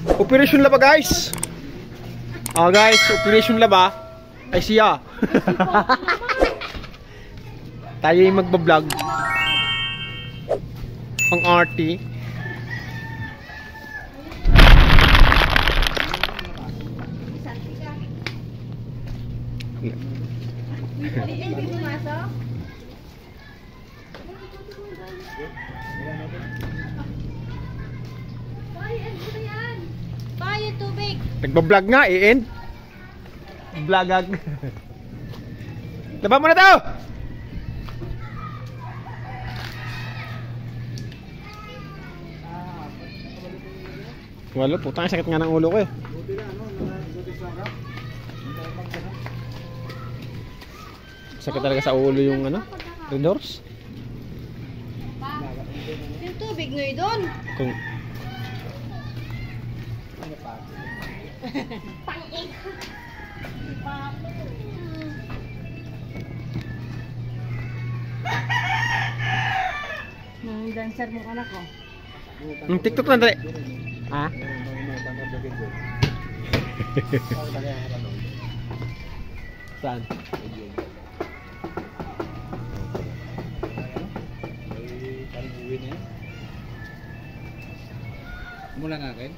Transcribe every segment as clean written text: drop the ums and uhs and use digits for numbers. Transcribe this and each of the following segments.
Operation Laba guys. Guys, Operation Laba ay siya. Tayo yung magbablog. Ang arty. Bayo tubig. Nagbablog nga, i-end. Vlogag. Laba mo na to! Wala, putang sakit nga ng ulo ko eh. Sakit talaga sa ulo yung ano, red doors. Yung tubig ngayon doon. Kung Nang dancer mong anak ko. yung TikTok na dali. Ha? Saan? Mula nga kayo?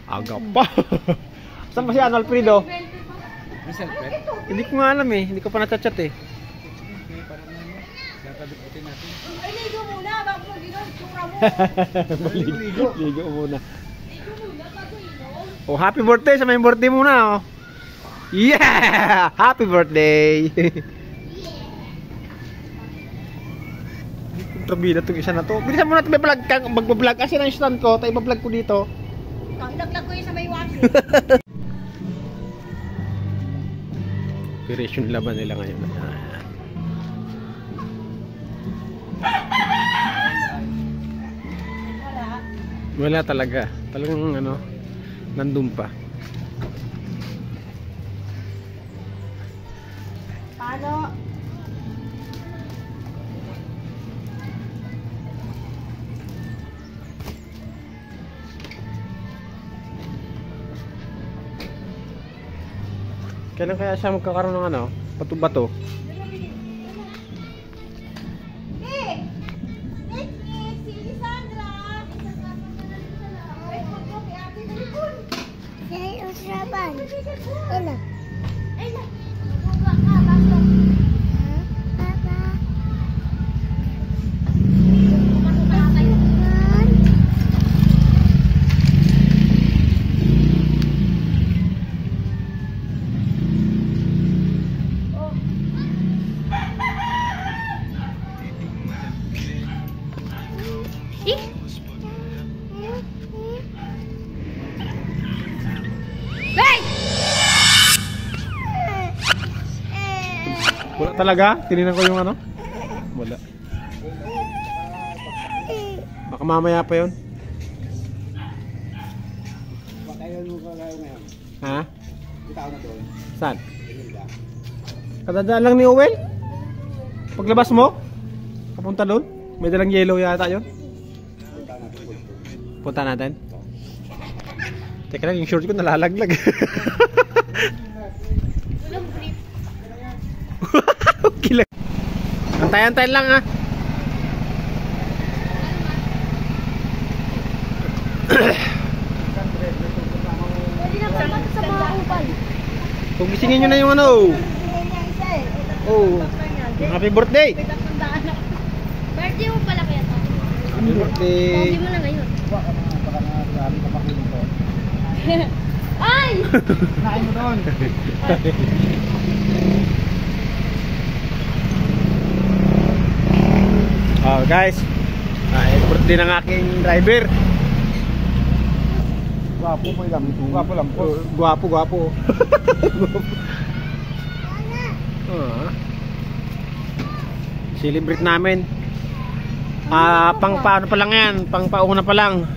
Aga pa. Saan ba si Alfredo? May selfie? Hindi ko nga alam eh. Hindi ko pa natachat eh. Kakabitin natin. Ay, ligo muna. Bago mo ginom, tsura mo. Ligo. Ligo muna. Ligo muna bago inom. Oh, happy birthday sa may birthday muna oh. Yeah! Happy birthday. Trabida tong isa na to. Bilisan mo natin mag-vlog kasi na yung stand ko. Tayo i-vlog ko dito. Ilaglag ko yun sa may washing. Operation laban nila ngayon. Wala talaga. Talagang ano, nandun pa. Paano? Kailan kaya siya magkakaroon ng ano, bato-bato? Wala talaga? Tinignan ko yung ano? Wala. Baka mamaya pa yun. Ha? Saan? Kadadaan lang ni Owel? Paglabas mo? Papunta doon? May dalang yellow yata yun? Punta natin? Teka lang, yung short ko nalalaglag. Okay lang. Antay-antay lang ha. Pwede na pa sa mga upal. Kung gisingin nyo na yung ano. Oh, happy birthday. Birthday mo pala kaya to. Happy birthday. Pogi mo na ngayon. Ay! Nain mo doon. Oh guys, birthday ng aking driver. Gwapo mo lang. Gwapo lang po. Gwapo. Celebrate namin. Pang paano pa lang yan, pang pauna pa lang.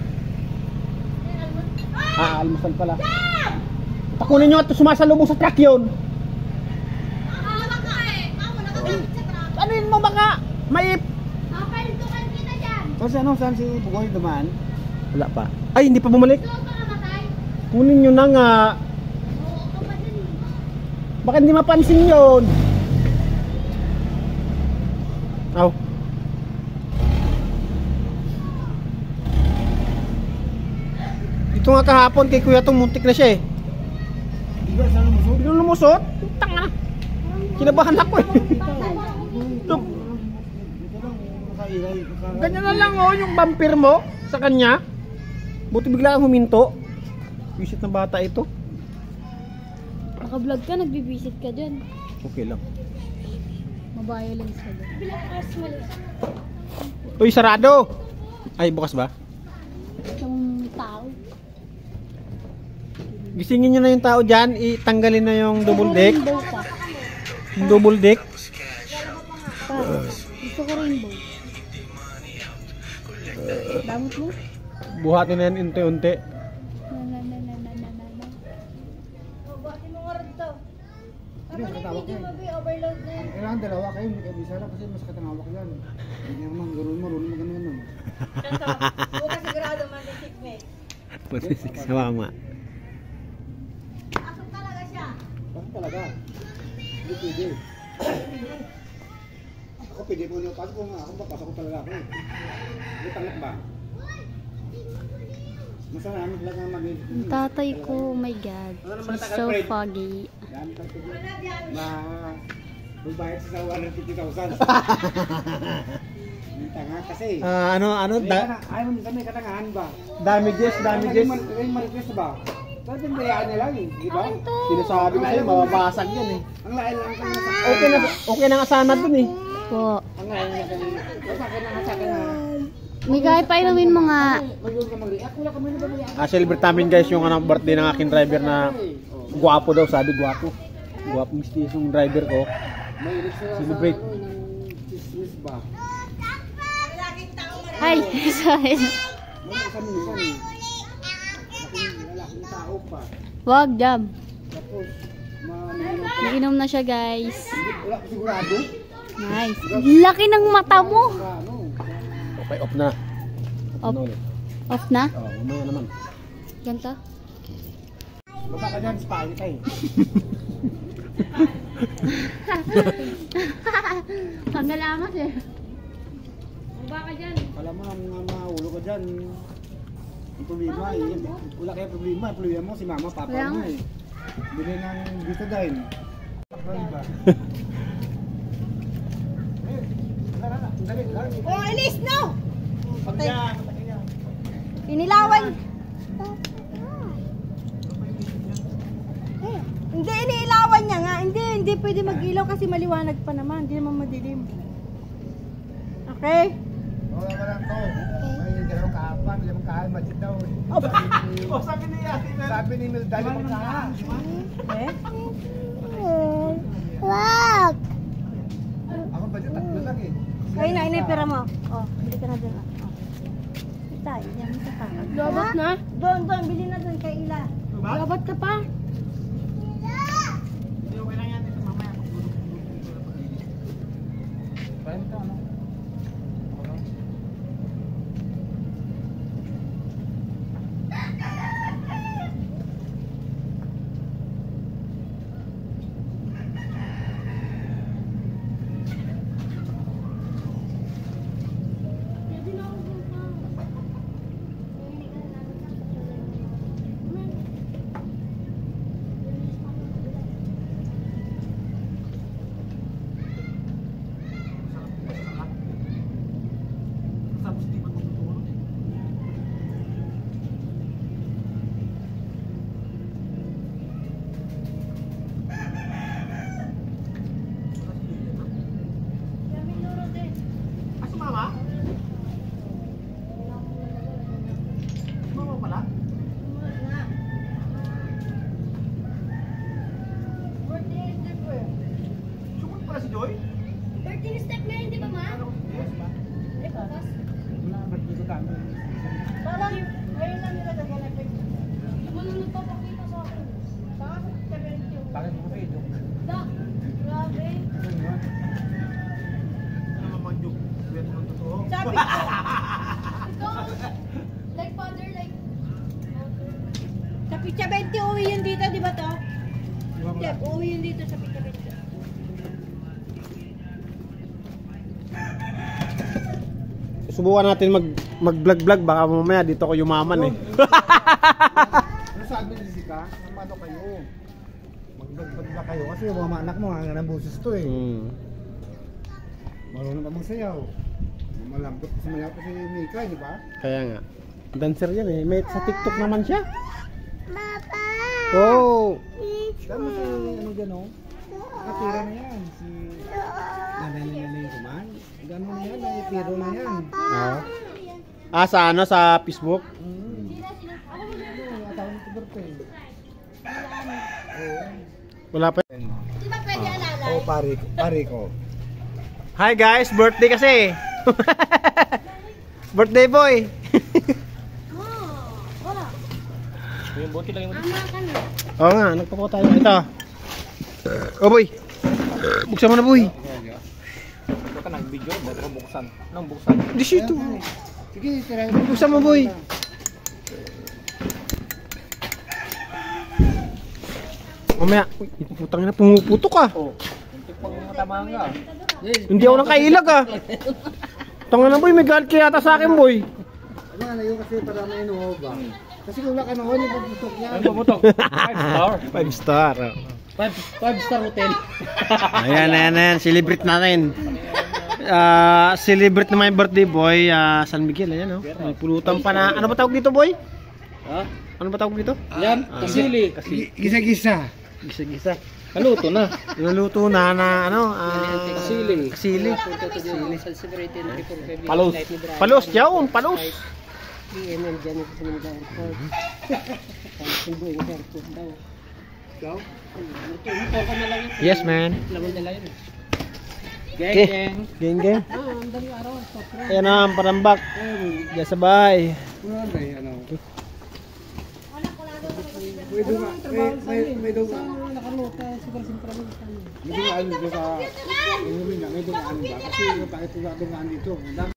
Almusal pala. Takunin nyo at sumasalubong sa truck yun. Ano yun mo baka? Maip. Saan si Pugoy dumaan? Wala pa. Ay, hindi pa bumalik. Kunin nyo na nga. Baka hindi mapansin yun. Aw. Ito nga kahapon kay kuya itong muntik na siya eh. Biglang lumusot? Tanga. Kinabahan ako eh. Ganyan na lang oh yung bumper mo sa kanya. Buti bigla kang huminto. Visit ng bata ito. Naka-vlog ka, nagbibisit ka dyan. Okay lang. Mabiolence ka dyan. Uy, sarado! Ay, bukas ba? Yung tao. Gisingin nyo na yung tao dyan. Itanggalin na yung double deck. Rainbow pa. Yung double deck. Gusto ko rainbow. Damot mo? Buhatin na yan unti-unti. Buhatin mo nga rin to. Hindi, katawak yan. Overload na yan. Kailangan dalawa kayo, hindi kayo isa lang kasi masakit ang hawak yan. Hindi naman, gano'n mo ganun. Bukas sigurado mag-isip me. Matisik sa mama. Asok talaga siya. Bakit talaga? Hindi pwede. Ako pwede mo niyo, pasok ko nga. Ako papasok ko talaga ako. Hindi tanggap ba? Masarami talaga mag- Tatay ko, oh my god. He's so foggy. Yan, magbayad sa 150,000. Yung tanga kasi. Ano? Ayaw mo kami katangahan ba? Damages. Yung ma-request ba? Pero pinbayaan niya lang eh, di ba? Sinasabi ko sa'yo, mababasag yan eh. Ang lain lang kami sa Okay na nga sana dun eh. Po. Ang lain lang kami. Sa akin na. May kahit pa inumin mo nga. Mag-iwan ka mag-react. Wala kami na ba-react? Celebrate namin guys yung birthday ng aking driver na guwapo daw, sabi guwapo. Guwapo mistis yung driver ko. May sila Celebrate. sa ng chismis ba? Hi! Sorry. May isa minsan eh. Lalaking tao pa. Wag, jam. Tapos, Naginom na siya, guys. wala ko sigurado. Nice. Laki ng mata mo. Ano? Okay, off na. Off. na ulit. Off na? Oo, umaya naman. Ganto? Baka ka dyan, spy ka eh. Pagalamas eh. Baba ka dyan. Alam mo, mahulog ka dyan. Ang problema eh. Wala kaya problema. Ang problema mo si mama, papa Kaya mo nga. eh. Bili ng Betadine. Takpan ba? Oh, Elise, no! Pagka, Inilawan. Hindi, iniilawan niya nga. Hindi pwede mag-ilaw kasi maliwanag pa naman. Hindi naman madilim. Okay? wala ba lang to? May dalawang kahapan, limang kahapan, budget daw. Sabi ni Ate Mel. Sabi ni Mel, dali mong kahapan. Eh? Wag! Ako budget tatlo lang eh. Ay, na pera mo. Oh, bili ka na doon. Oh. Tayo, yan mo sa kakag. Lobot na? Doon, bili na doon kay Ila. Lobot ka pa? Kwento, ano? Picha 20 uwi yun dito, di ba to? Jeff, uwi yun dito sa Picha 20. Subukan natin mag-vlog-vlog. Baka mamaya dito ko yumaman eh. Ano sabi ni Jessica? Ano kayo? Mag-vlog na kayo kasi yung mga anak mo nga ng boses to eh. Marunong pa magsayaw. Malambot kasi mayaw kasi Mika, di ba? Kaya nga. Dancer yan eh. May sa TikTok naman siya. Papa! Oh! Dami mo sa ano dyan o? Nakatira na yan. Si nanay kuman. Gano'n na yan, nakitiro na yan. Sa ano? Sa Facebook? Wala pa. Di ba pwede alala? Oo, pare ko. Hi guys! Birthday kasi! Birthday boy! Yung bote lang yung Ama ka na. Oo nga, nagpapo tayo. Ito. Oh boy! Buksan mo na boy! Ito ka nag-video, ba't ko buksan? Anong buksan? Dito! Sige, tirahin mo. Buksan mo boy! Mamaya, putang ina, pumuputok ka. Hindi pang matamang ka. Hindi ako nang kailag ah. Tanga na boy, may galit kaya yata sa akin boy. Ano na yun kasi para may inuoba. Kasi kung nakanoon yung pagputok niya. Ano pumutok? 5 star. 5 star hotel. Ayan. Celebrate natin. Celebrate na my birthday boy. San Miguel, ayan oh. May pulutan pa na. Ano ba tawag dito boy? Ha? Ano ba tawag dito? Yan, kasili. Gisa-gisa. Gisa-gisa. Kaluto na. Naluto na ano? Kasili. Kasili. Palos. Palos, yaw. Palos. Yes, man. Geng. Geng. Ayan na, ang parambak. Diyan sabay. May duga. May dugaan dito sa... May dugaan ba? Kasi yung pakit dugaan dito.